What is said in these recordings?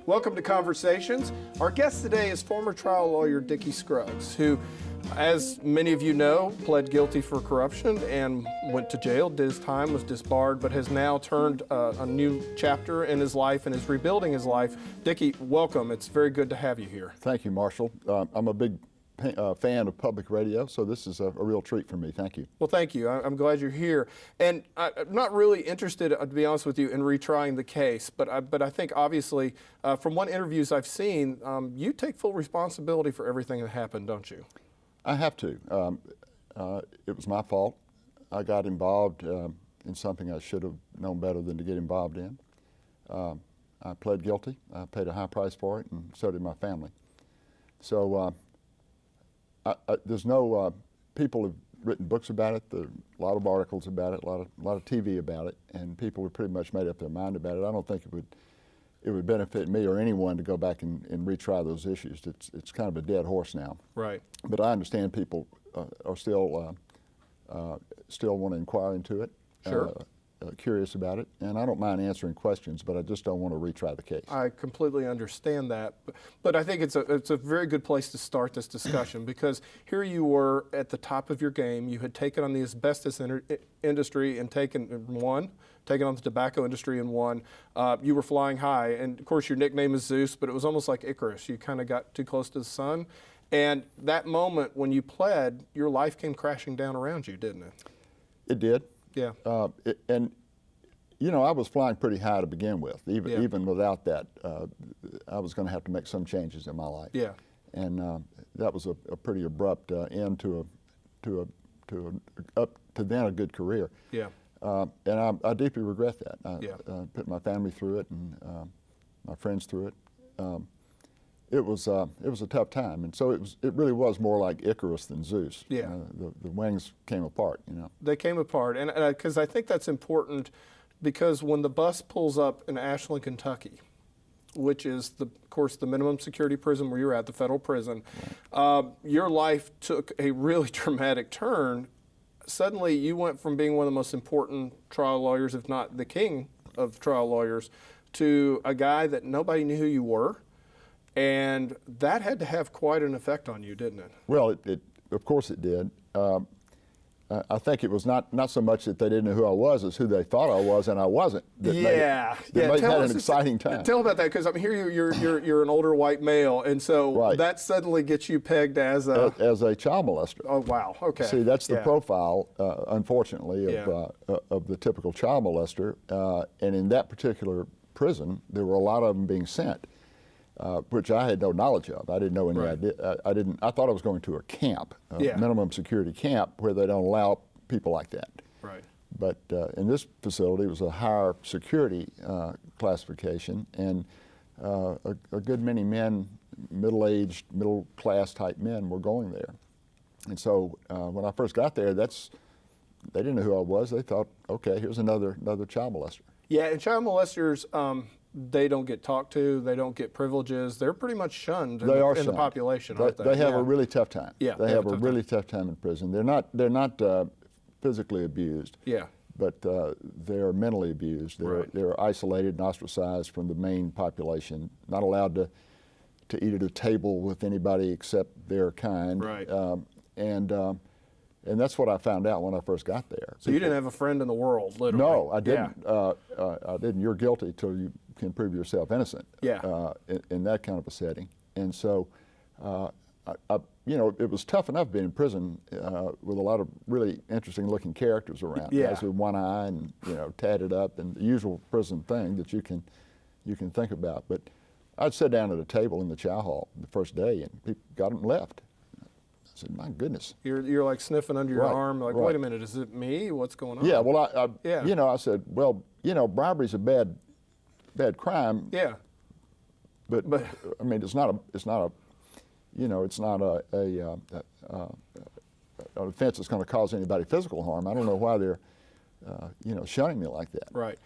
Welcome to Conversations. Our guest today is former trial lawyer Dickie Scruggs, who, as many of you know, pled guilty for corruption and went to jail, did his time, was disbarred, but has now turned a new chapter in his life and is rebuilding his life. Dickie, welcome. It's very good to have you here. Thank you, Marshall. I'm a big fan of public radio, so this is a real treat for me. Thank you. Well, thank you. I'm glad you're here. And I'm not really interested, to be honest with you, in retrying the case, but I think obviously from what interviews I've seen, you take full responsibility for everything that happened, don't you? I have to. It was my fault. I got involved in something I should have known better than to get involved in. I pled guilty. I paid a high price for it, and so did my family. So there's no, people have written books about it, a lot of articles about it, a lot of TV about it, and people have pretty much made up their mind about it. I don't think it would benefit me or anyone to go back and retry those issues. It's kind of a dead horse now. Right. But I understand people are still want to inquire into it. Sure. Curious about it, and I don't mind answering questions, but I just don't want to retry the case. I completely understand that, but I think it's a very good place to start this discussion because here you were at the top of your game. You had taken on the asbestos industry and taken on the tobacco industry and won. You were flying high, and of course your nickname is Zeus, but it was almost like Icarus. You kind of got too close to the sun, and that moment when you pled, your life came crashing down around you, didn't it? It did. Yeah. And you know, I was flying pretty high to begin with. Even without that, I was going to have to make some changes in my life. Yeah. And that was a pretty abrupt end to then a good career. Yeah. And I deeply regret that. Yeah. Put my family through it and my friends through it. It was a tough time, and so it really was more like Icarus than Zeus. Yeah. The wings came apart, you know. They came apart, and because I think that's important, because when the bus pulls up in Ashland, Kentucky, which is of course the minimum security prison where you're at, the federal prison, right. Your life took a really dramatic turn. Suddenly, you went from being one of the most important trial lawyers, if not the king of trial lawyers, to a guy that nobody knew who you were. And that had to have quite an effect on you, didn't it? Well, of course it did. I think it was not so much that they didn't know who I was as who they thought I was, and I wasn't. That had an exciting time. Tell about that, because I'm here. You're an older white male, and so right. That suddenly gets you pegged as a child molester. Oh wow! Okay. See, that's the profile, unfortunately, of the typical child molester. And in that particular prison, there were a lot of them being sent. Which I had no knowledge of. I didn't know any idea. I thought I was going to a camp, minimum security camp, where they don't allow people like that. Right. But in this facility, it was a higher security classification, and a good many men, middle-aged, middle-class type men, were going there. And so when I first got there, they didn't know who I was. They thought, okay, here's another child molester. Yeah, and child molesters. They don't get talked to. They don't get privileges. They're pretty much shunned in the population, aren't they? They have a really tough time. Yeah, they have a really tough time in prison. They're not physically abused. Yeah. But they're mentally abused. They're isolated and ostracized from the main population. Not allowed to eat at a table with anybody except their kind. Right. And that's what I found out when I first got there. So you didn't have a friend in the world, literally. No, I didn't. Yeah. I didn't. You're guilty till you can prove yourself innocent. Yeah. In that kind of a setting. And so, it was tough enough being in prison with a lot of really interesting-looking characters around. Yeah. Guys with one eye and tatted up, and the usual prison thing that you can think about. But I'd sit down at a table in the chow hall the first day, and people got up and left. I said, my goodness. You're like sniffing under your arm, like, wait a minute, is it me? What's going on? Yeah, well, I said, well, bribery's a bad crime. Yeah. But I mean, it's not an offense that's going to cause anybody physical harm. I don't know why they're, shunning me like that. Right.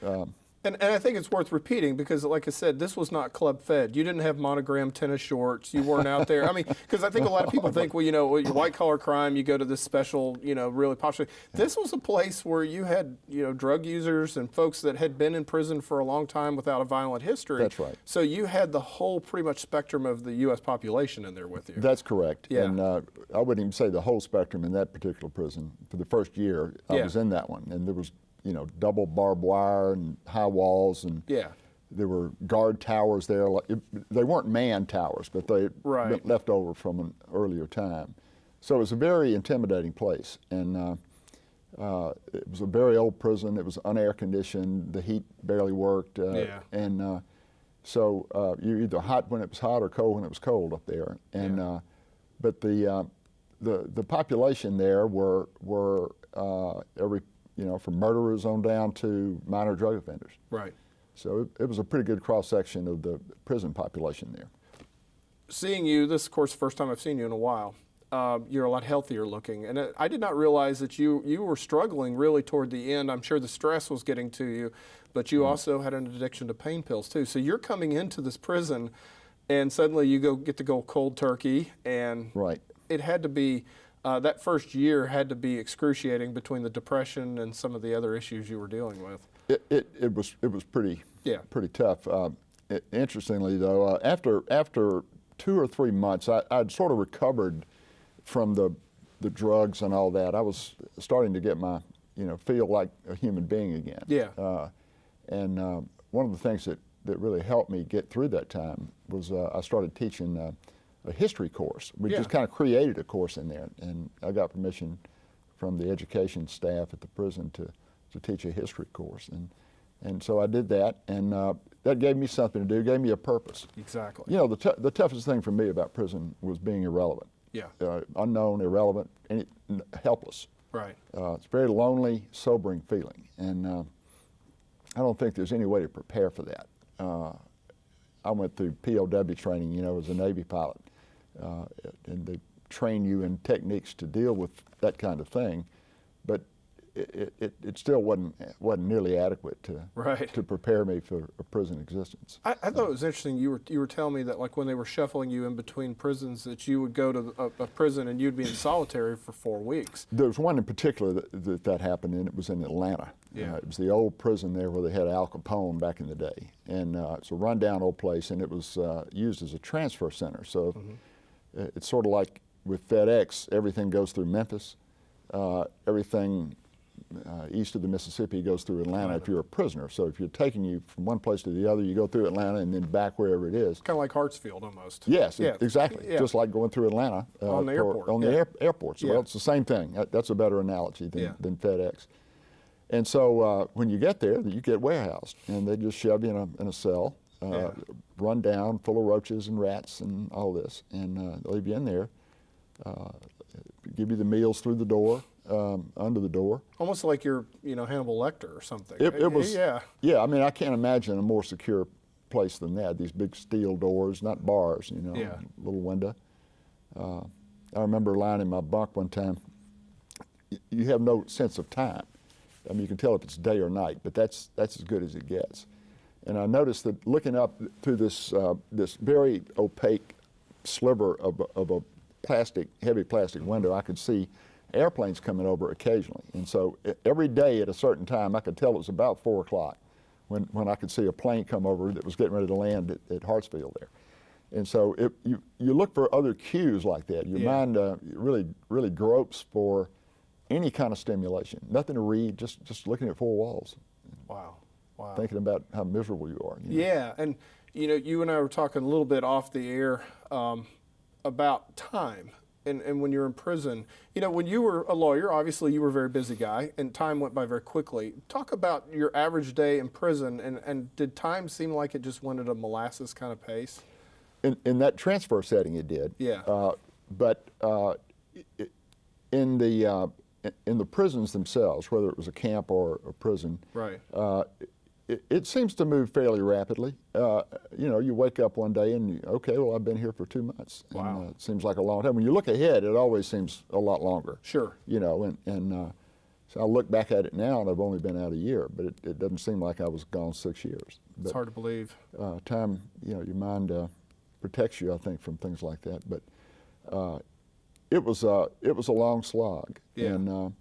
And I think it's worth repeating because, like I said, this was not club fed. You didn't have monogram tennis shorts. You weren't out there. I mean, because I think a lot of people think, well, white collar crime, you go to this special, really popular. This was a place where you had, drug users and folks that had been in prison for a long time without a violent history. That's right. So you had the whole pretty much spectrum of the U.S. population in there with you. That's correct. Yeah. And I wouldn't even say the whole spectrum in that particular prison. For the first year, I was in that one, and there was double barbed wire and high walls, and there were guard towers there. They weren't manned towers, but they been left over from an earlier time. So it was a very intimidating place, and it was a very old prison. It was unair conditioned. The heat barely worked, and so you're either hot when it was hot or cold when it was cold up there. And but the population there were every from murderers on down to minor drug offenders. Right. So it was a pretty good cross-section of the prison population there. Seeing you, this is, of course, the first time I've seen you in a while. You're a lot healthier looking. And I did not realize that you were struggling really toward the end. I'm sure the stress was getting to you, but you also had an addiction to pain pills, too. So you're coming into this prison, and suddenly you get to go cold turkey. And it had to be... that first year had to be excruciating between the depression and some of the other issues you were dealing with. It was pretty tough. Interestingly, though, after 2 or 3 months, I'd sort of recovered from the drugs and all that. I was starting to get feel like a human being again. Yeah. And one of the things that really helped me get through that time was I started teaching a history course. We just kind of created a course in there, and I got permission from the education staff at the prison to teach a history course, and so I did that, and that gave me something to do, gave me a purpose. Exactly. The toughest thing for me about prison was being irrelevant. Yeah. Unknown, irrelevant, helpless. Right. It's a very lonely, sobering feeling, and I don't think there's any way to prepare for that. I went through POW training, as a Navy pilot. And they train you in techniques to deal with that kind of thing, but it still wasn't nearly adequate to prepare me for a prison existence. I thought it was interesting. You were telling me that like when they were shuffling you in between prisons, that you would go to a prison and you'd be in solitary for 4 weeks. There was one in particular that happened, and it was in Atlanta. Yeah. It was the old prison there where they had Al Capone back in the day, and it's a rundown old place, and it was used as a transfer center. So. It's sort of like with FedEx, everything goes through Memphis. Everything east of the Mississippi goes through Atlanta if you're a prisoner. So if you're taking you from one place to the other, you go through Atlanta and then back wherever it is. Kind of like Hartsfield almost. Yes, exactly. Yeah. Just like going through Atlanta. On the airport. On the airport. So, well, it's the same thing. That's a better analogy than FedEx. And so when you get there, you get warehoused, and they just shove you in a cell. Run down, full of roaches and rats and all this, and leave you in there, give you the meals through the door, under the door. Almost like you're, Hannibal Lecter or something. It was, yeah. I mean, I can't imagine a more secure place than that. These big steel doors, not bars, little window. I remember lying in my bunk one time. You have no sense of time. I mean, you can tell if it's day or night, but that's as good as it gets. And I noticed that looking up through this very opaque sliver of a heavy plastic window, I could see airplanes coming over occasionally. And so every day at a certain time, I could tell it was about 4 o'clock when I could see a plane come over that was getting ready to land at Hartsfield there. And so you look for other cues like that. Your mind really gropes for any kind of stimulation. Nothing to read, just looking at 4 walls. Wow. Wow. Thinking about how miserable you are. Yeah, and you and I were talking a little bit off the air about time, and when you're in prison. When you were a lawyer, obviously you were a very busy guy, and time went by very quickly. Talk about your average day in prison, and did time seem like it just went at a molasses kind of pace? In that transfer setting, it did. Yeah. But in the prisons themselves, whether it was a camp or a prison, right. It seems to move fairly rapidly. You wake up one day and okay, well, I've been here for 2 months. Wow. And, it seems like a long time. When you look ahead, it always seems a lot longer. Sure. So I look back at it now, and I've only been out a year, but it doesn't seem like I was gone 6 years. It's hard to believe. Time, your mind protects you, I think, from things like that. But it was a long slog, and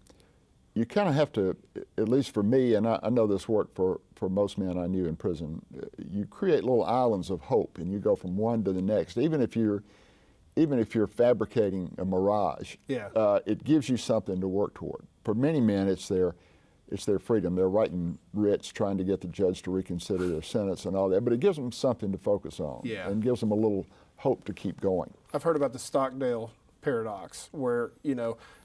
you kind of have to, at least for me, and I know this worked for most men I knew in prison. You create little islands of hope, and you go from one to the next, even if you're fabricating a mirage. It gives you something to work toward. For many men, it's their freedom. They're writing writs, trying to get the judge to reconsider their sentence and all that. But it gives them something to focus on, and gives them a little hope to keep going. I've heard about the Stockdale Paradox, where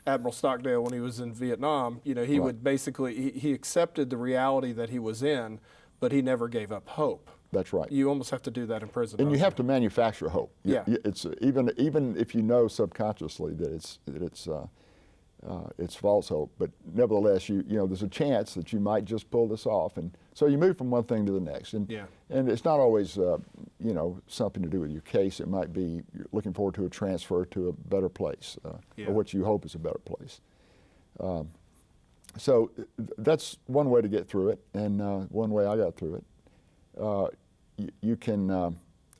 Admiral Stockdale, when he was in Vietnam, he would basically he accepted the reality that he was in, but he never gave up hope. That's right. You almost have to do that in prison. And you have to manufacture hope. Yeah. It's even if you know subconsciously that it's false hope, but nevertheless, there's a chance that you might just pull this off, and so you move from one thing to the next. And it's not always something to do with your case. It might be you're looking forward to a transfer to a better place, or what you hope is a better place. So that's one way to get through it, and one way I got through it. You can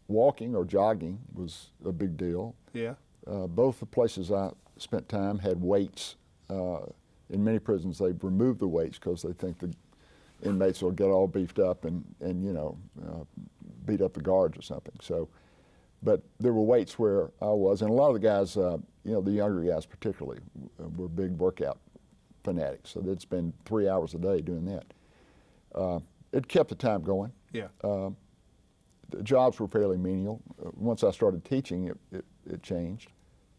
walking or jogging was a big deal. Both the places I spent time had weights. In many prisons, they've removed the weights because they think the inmates will get all beefed up and beat up the guards or something. So, but there were weights where I was, and a lot of the guys, the younger guys particularly, were big workout fanatics. So they'd spend 3 hours a day doing that. It kept the time going. The jobs were fairly menial. Once I started teaching, it changed.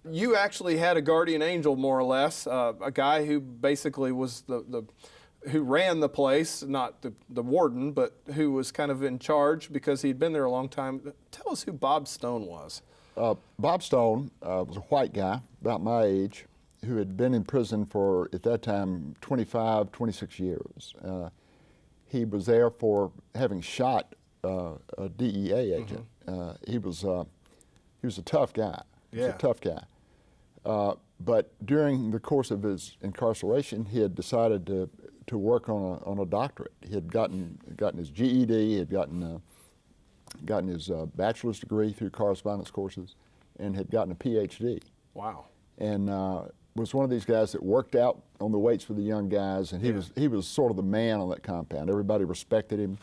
You actually had a guardian angel, more or less, a guy who basically was who ran the place, not the warden, but who was kind of in charge because he'd been there a long time. Tell us who Bob Stone was. Bob Stone was a white guy, about my age, who had been in prison for, at that time, 25, 26 years. He was there for having shot a DEA agent. He was a tough guy. He was a tough guy. But during the course of his incarceration, he had decided to work on a doctorate. He had gotten his GED. He had gotten his bachelor's degree through correspondence courses, and had gotten a PhD. Wow. And was one of these guys that worked out on the weights for the young guys, and he was sort of the man on that compound. Everybody respected him.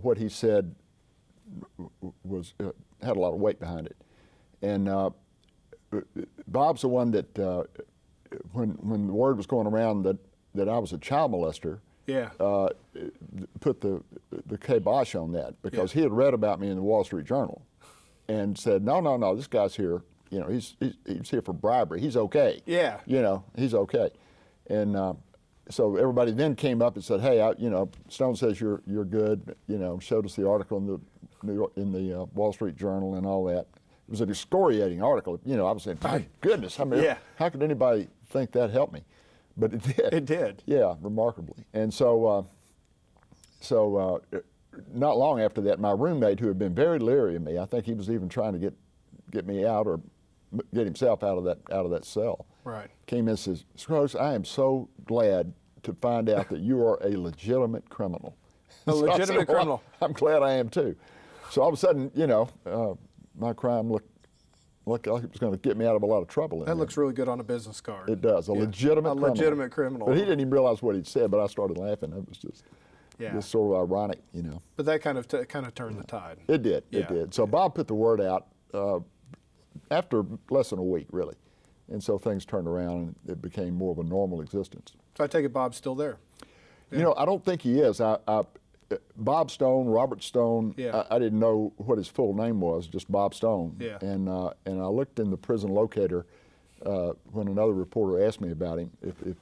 What he said was had a lot of weight behind it. And Bob's the one that when the word was going around that I was a child molester, put the kibosh on that, because he had read about me in the Wall Street Journal and said, no, this guy's here. He's here for bribery. He's okay. He's okay. And so everybody then came up and said, hey, Stone says you're good. Showed us the article in the Wall Street Journal and all that. It was an excoriating article. I was saying, my goodness, how could anybody think that helped me? But it did. It did. Yeah, remarkably. And so not long after that, my roommate, who had been very leery of me, I think he was even trying to get me out or get himself out of that cell. Right. Came in and says, Scruggs, I am so glad to find out that you are a legitimate criminal. A legitimate criminal. I'm glad I am too. So all of a sudden, my crime looked like it was going to get me out of a lot of trouble. That looks really good on a business card. It does. A legitimate criminal. Legitimate criminal. But he didn't even realize what he'd said, but I started laughing. It was just sort of ironic, But that kind of turned the tide. It did. It did. So Bob put the word out after less than a week, really. And so things turned around, and it became more of a normal existence. So I take it Bob's still there. I don't think he is. Bob Stone, Robert Stone, I didn't know what his full name was, just Bob Stone. And I looked in the prison locator when another reporter asked me about him, if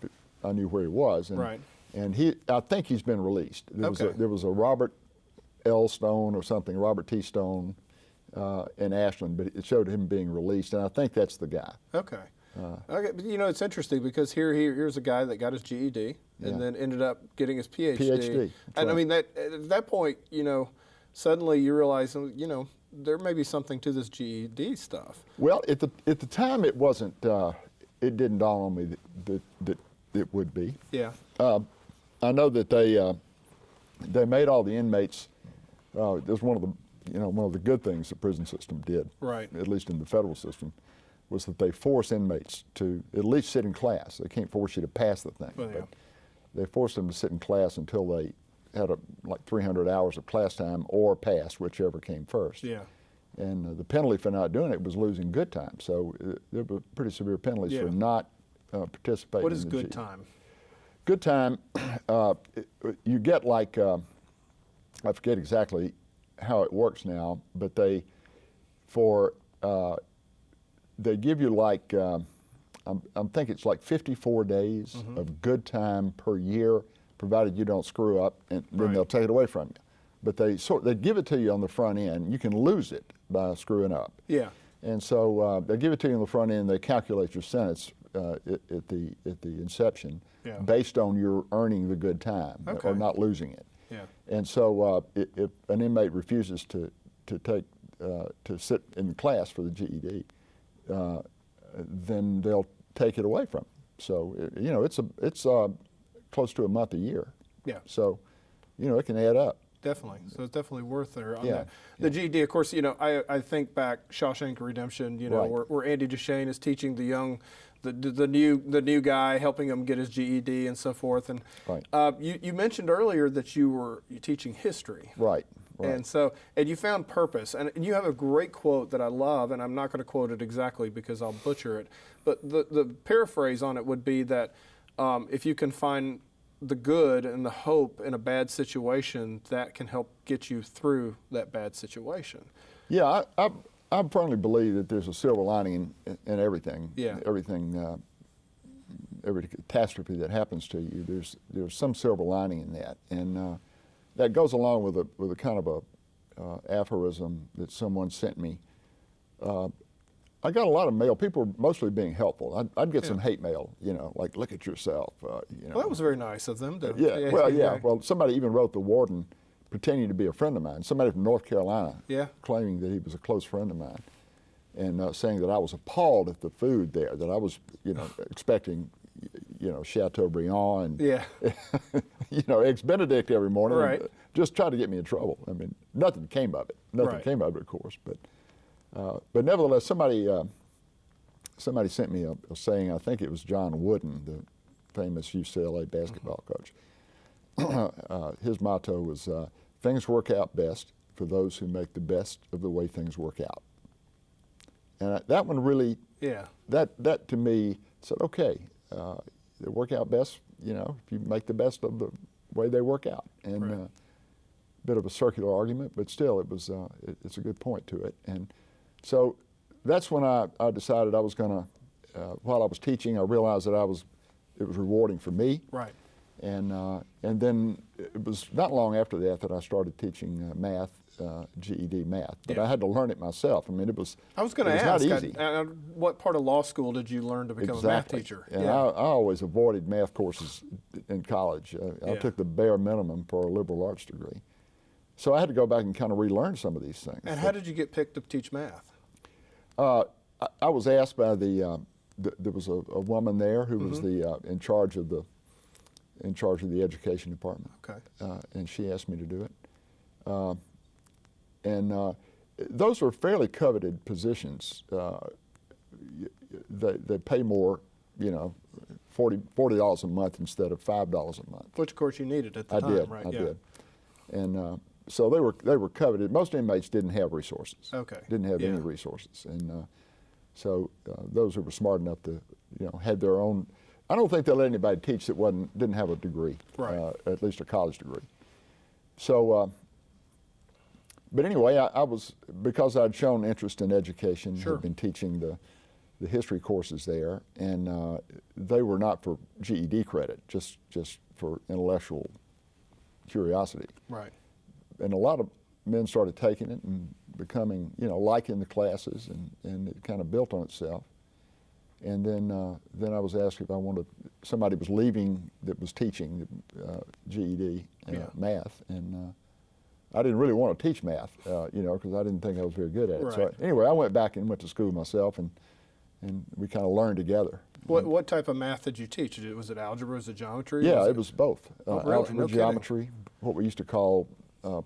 I knew where he was. And, and I think he's been released. There was a Robert L. Stone or something, Robert T. Stone in Ashland, but it showed him being released, and I think that's the guy. Okay. But it's interesting because here's a guy that got his GED and then ended up getting his PhD. And I mean, at that point, suddenly you realize, there may be something to this GED stuff. Well, at the time, it wasn't it didn't dawn on me that it would be. Yeah. I know that they made all the inmates. It was one of the good things the prison system did, Right. at least in the federal system, was that they force inmates to at least sit in class. They can't force you to pass the thing, Well, yeah. but they forced them to sit in class until they had like 300 hours of class time or pass, whichever came first. Yeah. And the penalty for not doing it was losing good time. So there were pretty severe penalties Yeah. for not participating. What is in the good time? Good time, you get like, I forget exactly how it works now, but they give you like, I'm thinking it's like 54 days of good time per year, provided you don't screw up, and then Right. they'll take it away from you. But they give it to you on the front end. You can lose it by screwing up. Yeah. And so they give it to you on the front end. They calculate your sentence at the inception, Yeah. based on your earning the good time Okay. or not losing it. Yeah. And so if an inmate refuses to sit in class for the GED, then they'll take it away from them. So it's close to a month a year. Yeah. So it can add up. Definitely. So it's definitely worth there on Yeah, that. The GED, of course, I think back Shawshank Redemption, Right. where Andy Duchesne is teaching the new guy, helping him get his GED and so forth. And Right. you mentioned earlier that you're teaching history. Right. And you found purpose, and you have a great quote that I love, and I'm not going to quote it exactly because I'll butcher it, but the paraphrase on it would be that if you can find the good and the hope in a bad situation, that can help get you through that bad situation. Yeah, I firmly believe that there's a silver lining in everything. Yeah. Everything, every catastrophe that happens to you, there's some silver lining in that, and that goes along with a kind of a aphorism that someone sent me. I got a lot of mail. People were mostly being helpful. I'd get some hate mail, like "look at yourself." Well, that was very nice of them. Yeah. Well, somebody even wrote the warden, pretending to be a friend of mine. Somebody from North Carolina, claiming that he was a close friend of mine, and saying that I was appalled at the food there. That I was, expecting, Chateaubriand and Eggs Benedict every morning. Right. And just tried to get me in trouble. I mean, nothing came of it. Nothing came of it, of course, but nevertheless, somebody sent me a saying. I think it was John Wooden, the famous UCLA basketball coach. His motto was, "Things work out best for those who make the best of the way things work out." And that one really, that to me said, okay, they work out best, if you make the best of the way they work out. And bit of a circular argument, but still, it's a good point to it. And so that's when I decided I was going to, while I was teaching, I realized that it was rewarding for me. Right. And then it was not long after that I started teaching math, GED math. But I had to learn it myself. I mean, I was going to not ask, easy. what part of law school did you learn to become a math teacher? And I always avoided math courses in college. I took the bare minimum for a liberal arts degree. So I had to go back and kind of relearn some of these things. And how did you get picked to teach math? I was asked by there was a woman there who was in charge of the education department. Okay. And she asked me to do it. And those were fairly coveted positions. They pay more, $40 a month instead of $5 a month. Which, of course, you needed at the time, right? I did. And so they were coveted. Most inmates didn't have resources. Okay. Didn't have any resources, and so those who were smart enough to, had their own. I don't think they'll let anybody teach that didn't have a degree, at least a college degree. So, but anyway, I was, because I'd shown interest in education, had been teaching the history courses there, and they were not for GED credit, just for intellectual curiosity. Right. And a lot of men started taking it and becoming, liking the classes, and it kind of built on itself. And then I was asked if I wanted, somebody was leaving that was teaching GED math, and I didn't really want to teach math, because I didn't think I was very good at it. Right. So anyway, I went back and went to school myself, and we kind of learned together. What type of math did you teach? Was it algebra? Was it geometry? Yeah, it was both. Oh, really? Algebra, No kidding. geometry, what we used to call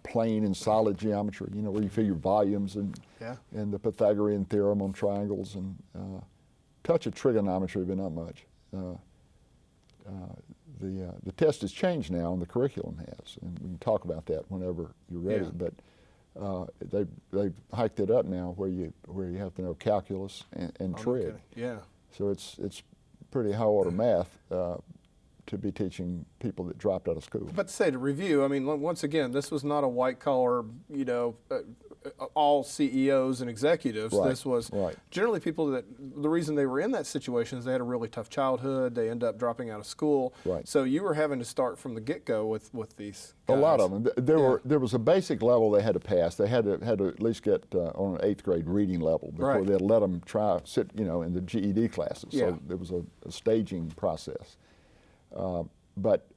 plane and solid geometry, where you figure volumes and the Pythagorean theorem on triangles, and touch of trigonometry, but not much. The test has changed now, and the curriculum has, and we can talk about that whenever you're ready. Yeah. But they've hiked it up now, where you have to know calculus and trig. Okay. Yeah. So it's pretty high order math to be teaching people that dropped out of school. But to say, to review, I mean, once again, this was not a white collar, all CEOs and executives. Right, This was right. generally people that, the reason they were in that situation is they had a really tough childhood. They end up dropping out of school. Right. So you were having to start from the get-go with these guys. A lot of them. There was a basic level they had to pass. They had to at least get on an 8th grade reading level before Right. they'd let them try sit in the GED classes. Yeah. So there was a staging process. But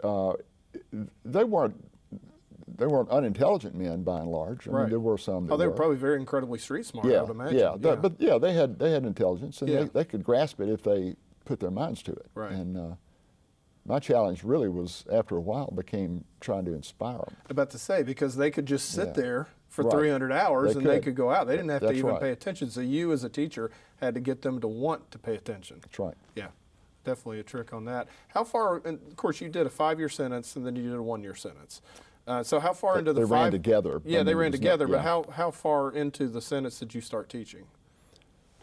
they weren't unintelligent men by and large. I mean, there were some. That they were probably very incredibly street smart, I would imagine. But they had intelligence, and they could grasp it if they put their minds to it. Right. And my challenge really was, after a while, became trying to inspire them. About to say, because they could just sit there for Right. 300 hours they could go out. They didn't have to That's even right. pay attention. So you, as a teacher, had to get them to want to pay attention. That's right. Yeah, definitely a trick on that. How far, and of course you did a 5-year sentence and then you did a 1-year sentence. So how far into the They ran together. Yeah, I they mean, ran it was together, not- but how far into the sentence did you start teaching?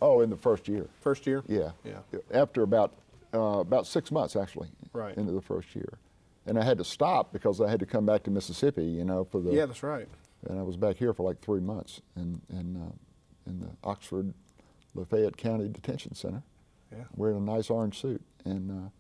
Oh, in the first year. First year? Yeah. Yeah. After about 6 months, actually, Right. into the first year. And I had to stop because I had to come back to Mississippi, for the... Yeah, that's right. And I was back here for like 3 months in the Oxford Lafayette County Detention Center, wearing a nice orange suit. And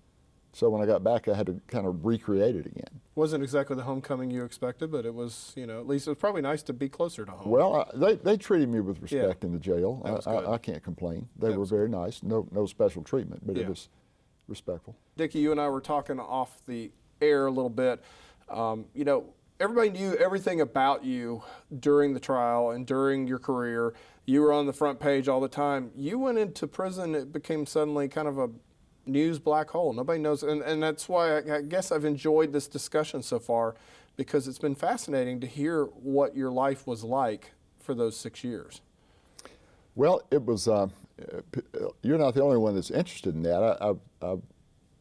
so when I got back, I had to kind of recreate it again. Wasn't exactly the homecoming you expected, but it was, at least it was probably nice to be closer to home. Well, they treated me with respect in the jail. That was good. I can't complain. They were very nice. No special treatment, but it was respectful. Dickie, you and I were talking off the air a little bit. Everybody knew everything about you during the trial and during your career. You were on the front page all the time. You went into prison, it became suddenly kind of a news black hole. Nobody knows, and that's why I guess I've enjoyed this discussion so far, because it's been fascinating to hear what your life was like for those 6 years. Well, it was, you're not the only one that's interested in that.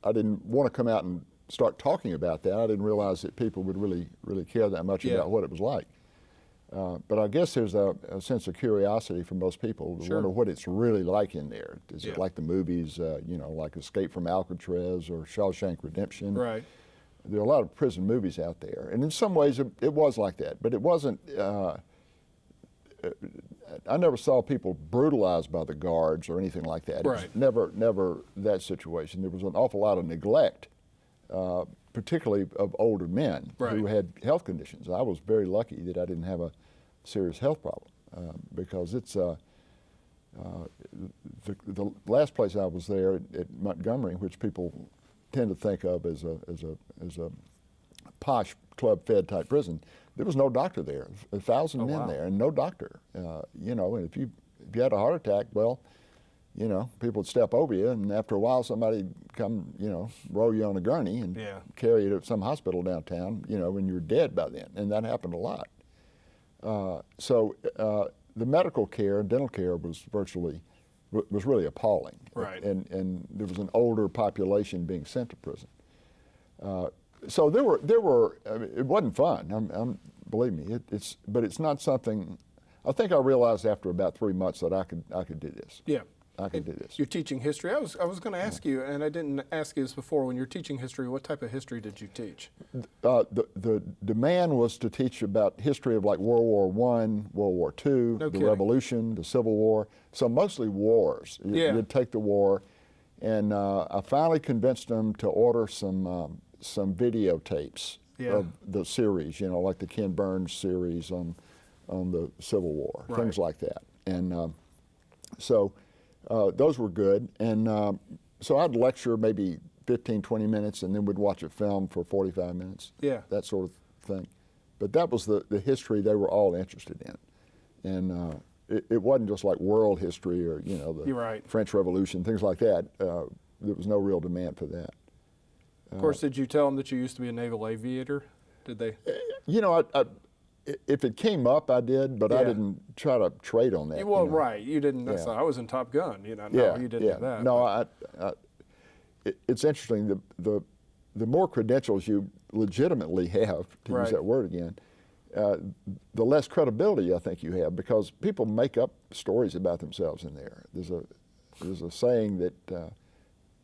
I didn't want to come out and start talking about that. I didn't realize that people would really care that much about what it was like. But I guess there's a sense of curiosity for most people to wonder what it's really like in there. Is it like the movies, like Escape from Alcatraz or Shawshank Redemption? Right. There are a lot of prison movies out there, and in some ways it was like that. But it wasn't. I never saw people brutalized by the guards or anything like that. Right. It was never that situation. There was an awful lot of neglect, particularly of older men who had health conditions. I was very lucky that I didn't have a serious health problem because it's the last place I was there at Montgomery, which people tend to think of as a posh club-fed type prison. There was no doctor there. 1,000 men there, and no doctor. And if you had a heart attack, well, people would step over you, and after a while, somebody come, roll you on a gurney and carry you to some hospital downtown, when you're dead by then, and that happened a lot. So the medical care, dental care was really appalling. Right. And there was an older population being sent to prison. So there were. I mean, it wasn't fun. Believe me, but it's not something. I think I realized after about 3 months that I could do this. Yeah. I could do this. You're teaching history. I was going to ask you, and I didn't ask you this before. When you're teaching history, what type of history did you teach? The demand was to teach about history of like World War I, World War II, the Revolution, the Civil War. So mostly wars. You'd take the war, and I finally convinced them to order some videotapes of the series. Like the Ken Burns series on the Civil War, things like that. And so those were good. And so I'd lecture maybe 15, 20 minutes, and then we'd watch a film for 45 minutes, that sort of thing. But that was the history they were all interested in. And it wasn't just like world history or, the French Revolution, things like that. there was no real demand for that. Of course, did you tell them that you used to be a naval aviator? Did they? You know, if it came up, I did, but I didn't try to trade on that. Well, you know. right. You didn't. Yeah. I was in Top Gun. You know, no, you didn't do that. No, it's interesting. The more credentials you legitimately have, to use that word again, the less credibility I think you have, because people make up stories about themselves in there. There's a saying that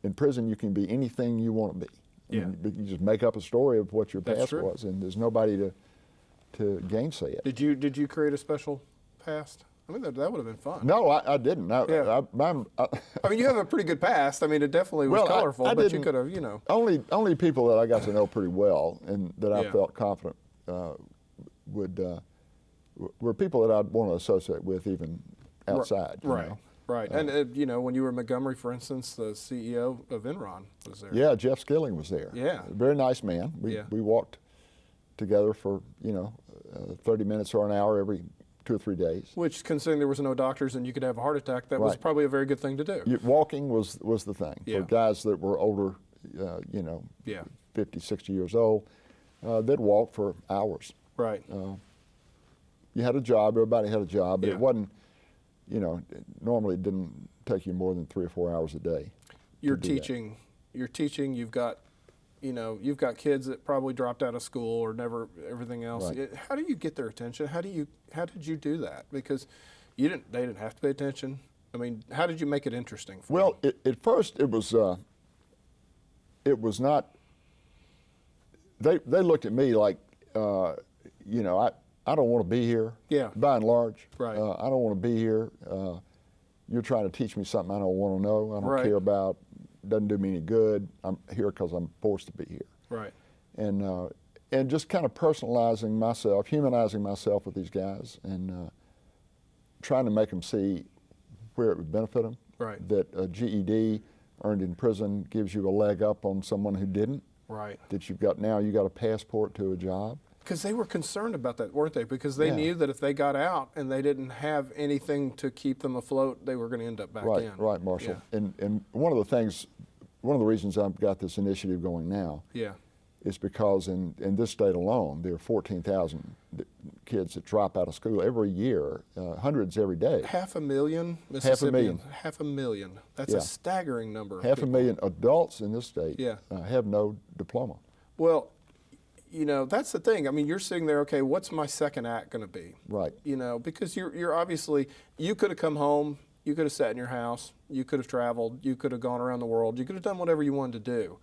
in prison you can be anything you want to be. Yeah. You just make up a story of what your That's past true. was, and there's nobody to gainsay it. Did you create a special past? I mean, that would have been fun. No, I didn't. Yeah. I mean, you have a pretty good past. I mean, it definitely was colorful, I but you didn't- could have, you know. Only people that I got to know pretty well and that I felt confident were people that I'd want to associate with even outside. you Right. know. Right. And, you know, when you were in Montgomery, for instance, the CEO of Enron was there. Yeah, Jeff Skilling was there. Yeah. Very nice man. We walked together for, 30 minutes or an hour every 2 or 3 days. Which, considering there was no doctors and you could have a heart attack, that was Right. probably a very good thing to do. Walking was the thing. Yeah. For guys that were older, Yeah. 50, 60 years old, they'd walk for hours. Right. You had a job, everybody had a job, but Yeah. it wasn't, normally it didn't take you more than 3 or 4 hours a day. You're do that. teaching, you've got kids that probably dropped out of school or never, everything else. Right. How do you get their attention? How did you do that? Because they didn't have to pay attention. I mean, how did you make it interesting for Well, them? at first it was not, they looked at me like, I don't want to be here. Yeah. By and large. Right. I don't want to be here. You're trying to teach me something I don't want to know, I don't Right. care about, doesn't do me any good. I'm here because I'm forced to be here. Right. And just kind of personalizing myself, humanizing myself with these guys, and trying to make them see where it would benefit them. Right. That a GED earned in prison gives you a leg up on someone who didn't. Right. That you got a passport to a job. Because they were concerned about that, weren't they? Because they knew that if they got out and they didn't have anything to keep them afloat, they were going to end up back in. Right, Marshall. Yeah. And one of the reasons I've got this initiative going now Yeah. is because in this state alone, there are 14,000 kids that drop out of school every year, hundreds every day. 500,000 500,000. Mississippians. 500,000. That's Yeah. a staggering number. of Half a people. million adults in this state Yeah. have no diploma. Well, that's the thing. I mean, you're sitting there, okay, what's my second act going to be? Right. Because you're obviously, you could have come home, you could have sat in your house, you could have traveled, you could have gone around the world, you could have done whatever you wanted to do.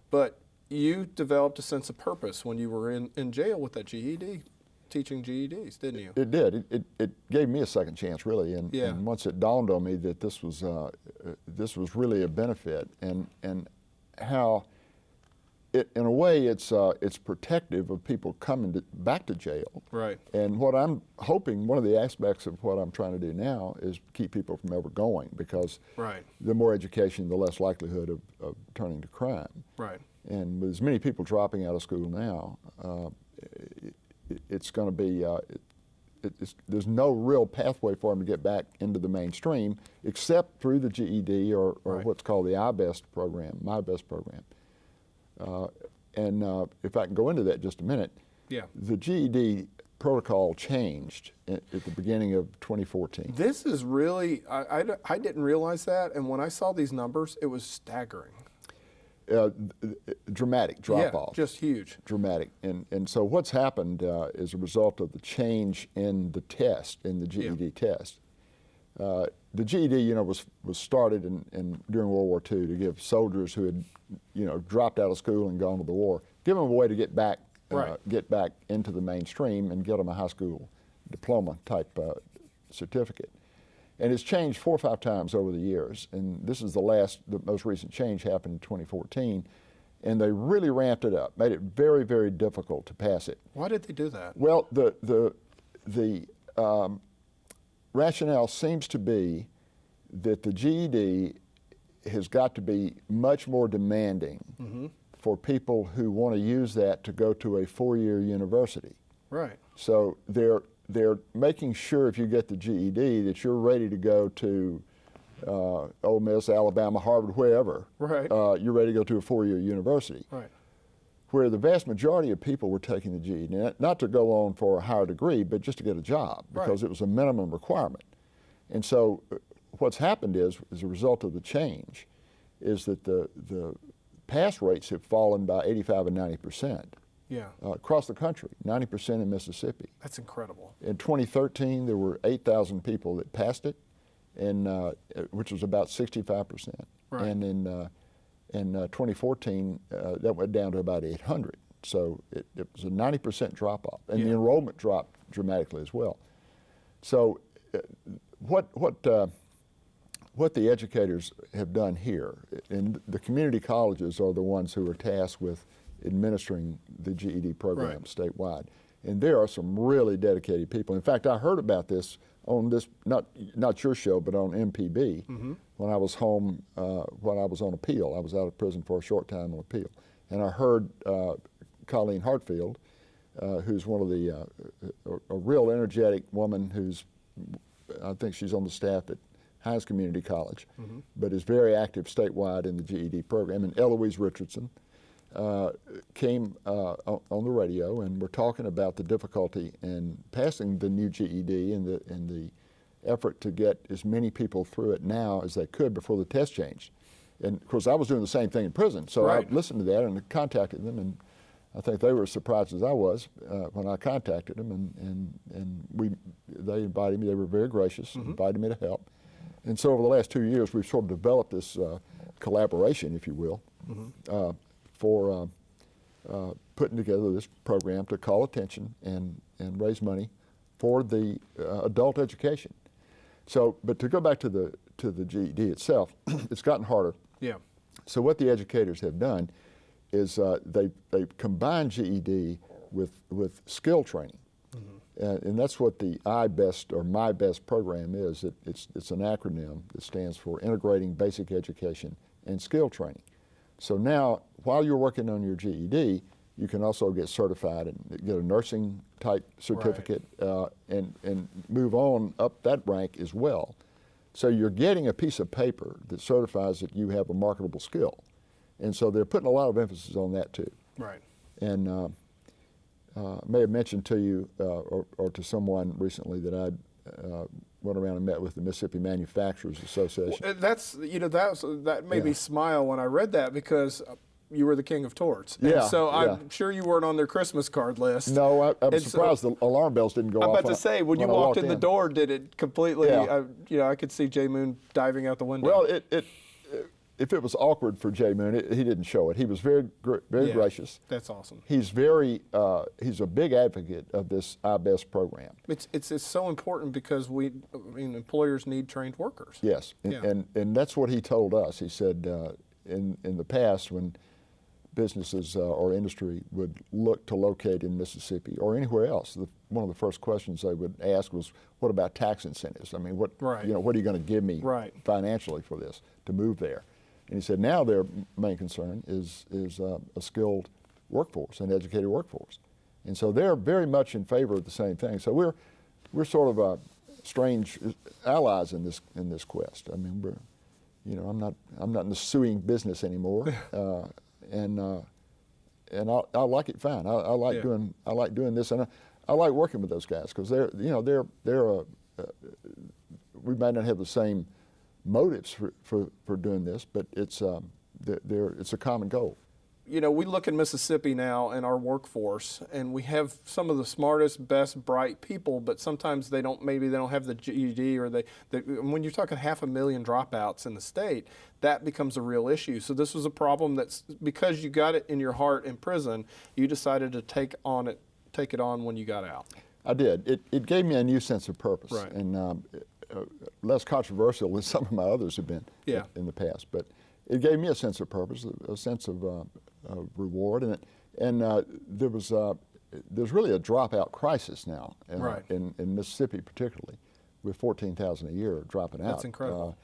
But you developed a sense of purpose when you were in jail with that GED, teaching GEDs, didn't you? It did. It gave me a second chance, really. And once it dawned on me that this was really a benefit, and how in a way it's protective of people coming back to jail. Right. And what I'm hoping, one of the aspects of what I'm trying to do now is keep people from ever going, because Right. the more education, the less likelihood of turning to crime. Right. And with as many people dropping out of school now, it's going to be, there's no real pathway for them to get back into the mainstream except through the GED or Right. what's called the IBEST program, My Best program. If I can go into that just a minute, Yeah. the GED protocol changed at the beginning of 2014. This is really, I didn't realize that, and when I saw these numbers, it was staggering. Dramatic drop off. Just huge. Dramatic. And so what's happened as a result of the change in the test, in the GED test, the GED, was started during World War II to give soldiers who had, dropped out of school and gone to the war, give them a way to get back into the mainstream and get them a high school diploma type certificate. And it's changed 4 or 5 times over the years. And this is the most recent change happened in 2014. And they really ramped it up, made it very, very difficult to pass it. Why did they do that? Well, the rationale seems to be that the GED has got to be much more demanding for people who want to use that to go to a 4-year university. Right. So they're making sure if you get the GED that you're ready to go to Ole Miss, Alabama, Harvard, wherever, Right. you're ready to go to a 4-year university. Right. Where the vast majority of people were taking the GED, not to go on for a higher degree, but just to get a job, because it was a minimum requirement. And so what's happened is, as a result of the change, is that the pass rates have fallen by 85 and 90%. Yeah. Across the country, 90% in Mississippi. That's incredible. In 2013, there were 8,000 people that passed it, and which was about 65%. Right. And in 2014, that went down to about 800. So it was a 90% drop off, and the enrollment dropped dramatically as well. So what the educators have done here, and the community colleges are the ones who are tasked with administering the GED program statewide. And there are some really dedicated people. In fact, I heard about this on this, not your show, but on MPB, when I was home, when I was on appeal. I was out of prison for a short time on appeal. And I heard Colleen Hartfield, who's one of the, a real energetic woman who's, I think she's on the staff at Hines Community College, but is very active statewide in the GED program, and Eloise Richardson came on the radio and were talking about the difficulty in passing the new GED and the effort to get as many people through it now as they could before the test changed. And of course, I was doing the same thing in prison, so I listened to that and contacted them, and I think they were as surprised as I was when I contacted them, and they invited me. They were very gracious, invited me to help. And so over the last 2 years, we've sort of developed this collaboration, if you will, for putting together this program to call attention and raise money for the adult education. So, but to go back to the GED itself, it's gotten harder. Yeah. So what the educators have done is they've combined GED with skill training. And that's what the IBEST or My Best program is. It's an acronym that stands for Integrating Basic Education and Skill Training. So now, while you're working on your GED, you can also get certified and get a nursing type certificate and move on up that rank as well. So you're getting a piece of paper that certifies that you have a marketable skill. And so they're putting a lot of emphasis on that too. Right. And I may have mentioned to you or to someone recently that I went around and met with the Mississippi Manufacturers Association. Well, that made me smile when I read that, because you were the king of torts. And Yeah. so I'm sure you weren't on their Christmas card list. No, I'm surprised the alarm bells didn't go off. I'm about to say, when you walked in the door, did it completely, Yeah. I could see Jay Moon diving out the window. Well, if it was awkward for Jay Moon, he didn't show it. He was very gracious. That's awesome. He's he's a big advocate of this IBEST program. It's so important because employers need trained workers. Yes, and that's what he told us. He said in the past, when businesses or industry would look to locate in Mississippi or anywhere else, one of the first questions they would ask was, "What about tax incentives? I mean, what are you going to give me financially for this to move there?" And he said now their main concern is a skilled workforce, an educated workforce, and so they're very much in favor of the same thing. So we're sort of strange allies in this quest. I mean, I'm not in the suing business anymore. And I like it fine. I like doing this, and I like working with those guys because we might not have the same motives for doing this, but it's a common goal. We look in Mississippi now in our workforce, and we have some of the smartest, best, bright people, but sometimes they don't have the GED, or when you're talking 500,000 dropouts in the state, that becomes a real issue. So this was a problem that's, because you got it in your heart in prison, you decided to take it on when you got out. I did. It gave me a new sense of purpose, and less controversial than some of my others have been in the past, but it gave me a sense of purpose, a sense of reward, and there's really a dropout crisis now in Mississippi, particularly, with 14,000 a year dropping out. That's incredible.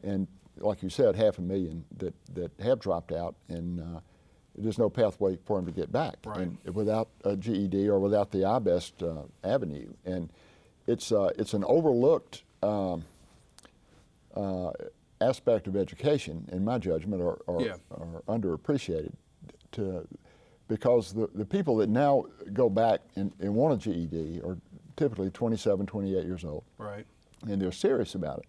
And like you said, 500,000 that have dropped out, and there's no pathway for them to get back, and without a GED or without the IBEST avenue. And it's an overlooked aspect of education, in my judgment, are Yeah. underappreciated because the people that now go back and want a GED are typically 27, 28 years old. Right. And they're serious about it.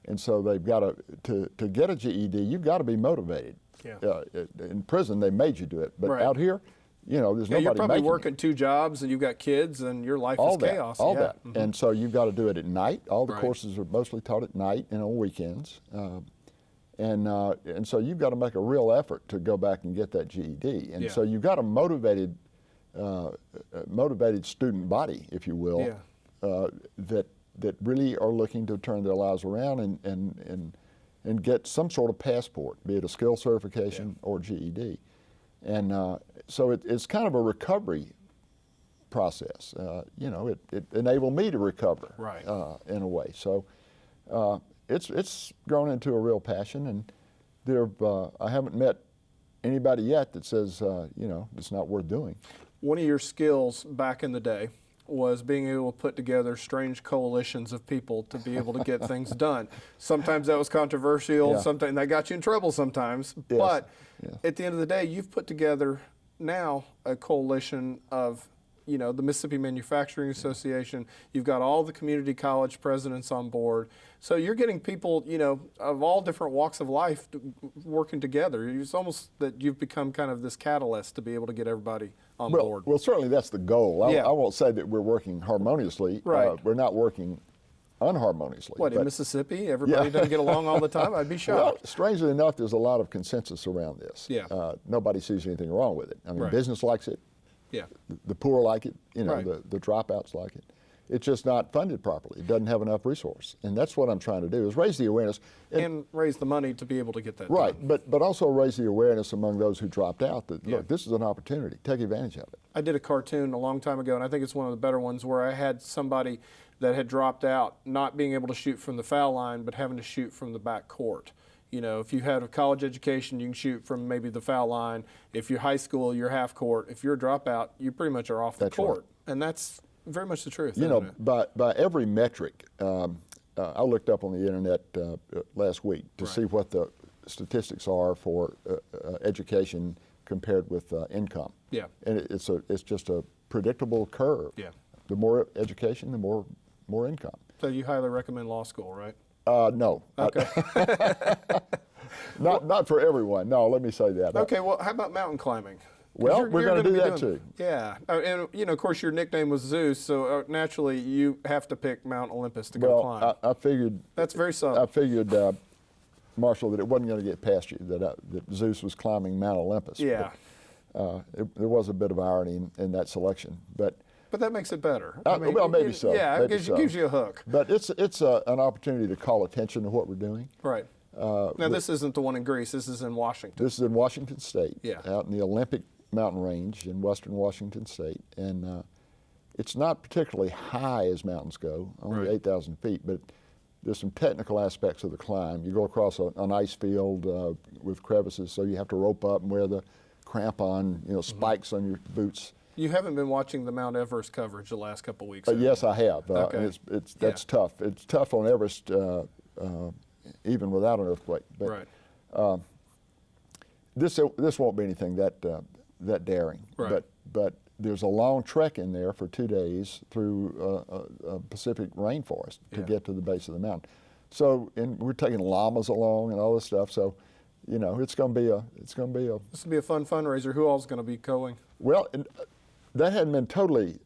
And so they've got to get a GED, you've got to be motivated. Yeah. In prison, they made you do it. But Right. out here, there's nobody You're probably making you. working 2 jobs and you've got kids and your life All is that, chaos. all Yeah. that. Mhm. And so you've got to do it at night. All the Right. courses are mostly taught at night and on weekends. And so you've got to make a real effort to go back and get that GED. And Yeah. so you've got a motivated student body, if you will, Yeah. that really are looking to turn their lives around and get some sort of passport, be it a skill certification or GED. And so it's kind of a recovery process. It enabled me to recover Right. In a way. So it's grown into a real passion, and I haven't met anybody yet that says it's not worth doing. One of your skills back in the day was being able to put together strange coalitions of people to be able to get things done. Sometimes that was controversial, Yeah. sometimes that got you in trouble sometimes, Yes. but Yes. at the end of the day, you've put together now a coalition of the Mississippi Manufacturing Association. You've got all the community college presidents on board. So you're getting people, of all different walks of life working together. It's almost that you've become kind of this catalyst to be able to get everybody on board. Well, certainly that's the goal. Yeah. I won't say that we're working harmoniously. Right. We're not working unharmoniously. What, in but- Mississippi, everybody Yeah. doesn't get along all the time? I'd be Well, shocked. strangely enough, there's a lot of consensus around this. Yeah. Nobody sees anything wrong with it. I mean, Right. business likes it. Yeah. The poor like it. Right. The dropouts like it. It's just not funded properly. It doesn't have enough resource. And that's what I'm trying to do, is raise the awareness. And raise the money to be able to get that Right, done. but also raise the awareness among those who dropped out that, Yeah. look, this is an opportunity. Take advantage of it. I did a cartoon a long time ago, and I think it's one of the better ones, where I had somebody that had dropped out not being able to shoot from the foul line, but having to shoot from the back court. If you had a college education, you can shoot from maybe the foul line. If you're high school, you're half court. If you're a dropout, you pretty much are off the That's court. right. And that's very much the truth, You know, isn't it? by every metric, I looked up on the internet last week to Right. see what the statistics are for education compared with income. Yeah. And it's just a predictable curve. Yeah. The more education, the more income. So you highly recommend law school, right? No. Okay. Not for everyone. No, let me say that. Okay, well, how about mountain climbing? 'Cause Well, we're gonna gonna do be that doing- too. Yeah, and of course your nickname was Zeus, so naturally you have to pick Mount Olympus to go Well, climb. I figured. That's very subtle. I figured, Marshall, that it wasn't going to get past you that Zeus was climbing Mount Olympus. Yeah. But, there was a bit of irony in that selection, but But that makes it better. well, maybe so. Yeah, maybe it so. gives you a hook. But it's an opportunity to call attention to what we're doing. Right. Now, this isn't the one in Greece. This is in Washington. This is in Washington State, Yeah. out in the Olympic mountain range in western Washington State, and it's not particularly high as mountains go, only Right. 8,000 feet, but there's some technical aspects of the climb. You go across an ice field with crevices, so you have to rope up and wear the crampon, spikes on your boots. You haven't been watching the Mount Everest coverage the last couple of weeks. have Yes, you? I have. Okay. And that's tough. It's tough on Everest, even without an earthquake. But Right. this won't be anything that daring. Right. But there's a long trek in there for 2 days through a Pacific rainforest to Yeah. get to the base of the mountain. So, and we're taking llamas along and all this stuff. So, it's going to be a. This will be a fun fundraiser. Who all's going to be going? Well, that hadn't been totally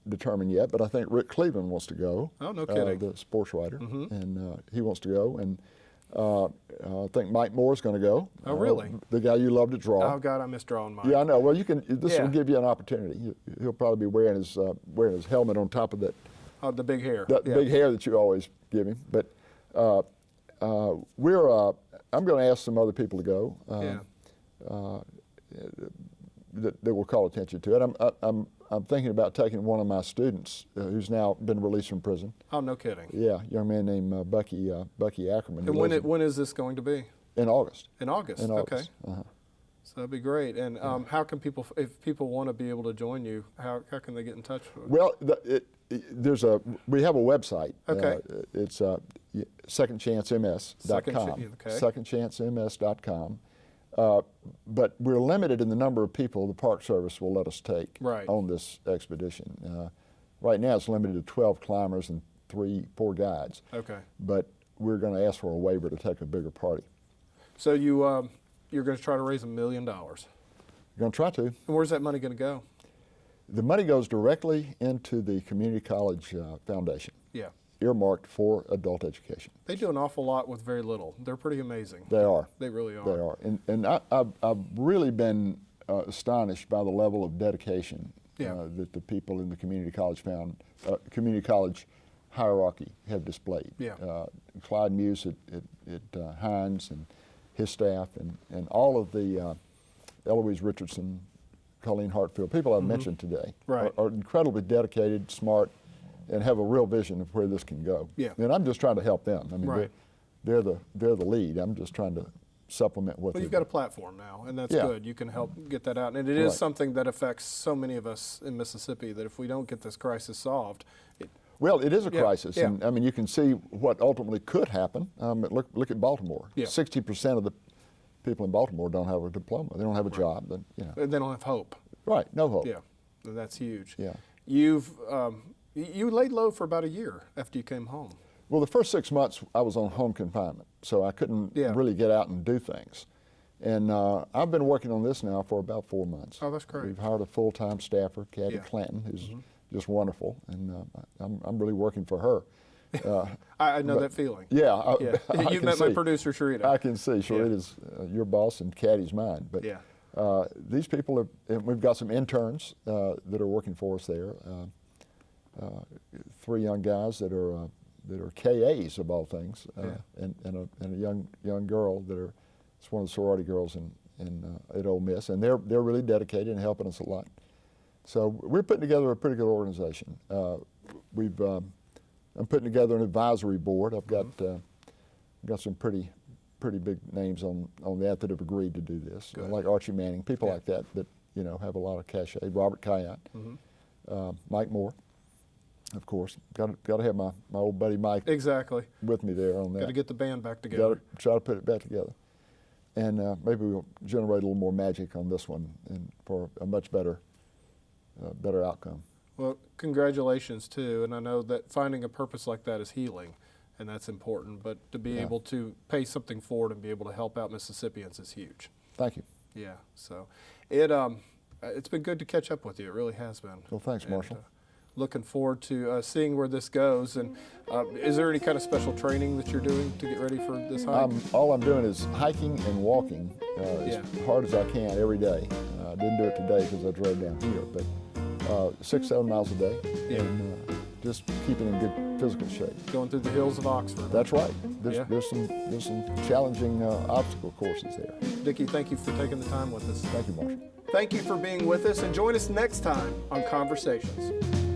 determined yet, but I think Rick Cleveland wants to go. Oh, no kidding. The sports writer, and he wants to go, and I think Mike Moore's going to go. Oh, really? The guy you love to draw. Oh God, I miss drawing mine. Yeah, I know. Well, you can. This Yeah. will give you an opportunity. He'll probably be wearing his helmet on top of that Oh, the big hair. Yeah. big hair that you always give him. But I'm going to ask some other people to go. Yeah. That will call attention to it. I'm thinking about taking one of my students who's now been released from prison. Oh, no kidding. Yeah, a young man named Bucky Ackerman. And who lives when is this going to be? in August. In August. In August. Okay. So that'd be great. And how can people, if people want to be able to join you, how can they get in touch with you? Well, we have a website. Okay. It's secondchancems.com. Okay. Secondchancems.com. But we're limited in the number of people the Park Service will let us take Right. on this expedition. Right now it's limited to 12 climbers and 4 guides. Okay. But we're going to ask for a waiver to take a bigger party. So you're going to try to raise $1 million. And We're going to try to. where's that money going to go? The money goes directly into the Community College Foundation, Yeah. earmarked for adult education. They do an awful lot with very little. They're pretty amazing. They are. They really are. They are. And I've really been astonished by the level of dedication that the people in the Community College hierarchy have displayed. Yeah. Clyde Muse at Hines and his staff and all of the Eloise Richardson, Colleen Hartfield, people I've mentioned today, Right. are incredibly dedicated, smart, and have a real vision of where this can go. Yeah. And I'm just trying to help them. I mean, Right. they're the lead. I'm just trying to supplement what Well, they're you've got a doing. platform now, and that's Yeah. good. You can help get that out. And it is Right. something that affects so many of us in Mississippi that if we don't get this crisis solved, Well, it is a Yeah, crisis, yeah. and I mean you can see what ultimately could happen. Look at Baltimore. Yeah. 60% of the people in Baltimore don't have a diploma. They don't have a job. Then they don't have hope. Right, no hope. Yeah, and that's huge. Yeah. You laid low for about a year after you came home. Well, the first 6 months I was on home confinement, so I couldn't Yeah. really get out and do things. And I've been working on this now for about 4 months. Oh, that's great. We've hired a full-time staffer, Kathy Yeah. Clanton, who's just wonderful, and I'm really working for her. I know that feeling. Yeah, I You can met my see. producer, Sharita. I can see. Sharita's your boss and Caddy's mine. But Yeah. these people are, and we've got some interns that are working for us there. 3 young guys that are KAs of all things, and a young girl it's one of the sorority girls at Ole Miss, and they're really dedicated and helping us a lot. So we're putting together a pretty good organization. I'm putting together an advisory board. I've got some pretty big names on that have agreed to do this, Good. like Archie Manning, people like that have a lot of cachet. Robert Kayat, Mike Moore, of course. Got to have my old buddy Mike Exactly. with me there on that. Got to get the band back Got together. to try to put it back together, and maybe we'll generate a little more magic on this one and for a much better outcome. Well, congratulations too, and I know that finding a purpose like that is healing, and that's important. But to be able to pay something forward and be able to help out Mississippians is huge. Thank you. Yeah. So it's been good to catch up with you. It really has been. Well, thanks, And, Marshall. looking forward to seeing where this goes. And is there any kind of special training that you're doing to get ready for this hike? All I'm doing is hiking and walking as hard as I can every day. I didn't do it today because I drove down here, but 6-7 miles a day, and just keeping in good physical shape. Going through the hills of Oxford. That's right. There's Yeah. there's some challenging obstacle courses there. Dickie, thank you for taking the time with us. Thank you, Marshall. Thank you for being with us, and join us next time on Conversations.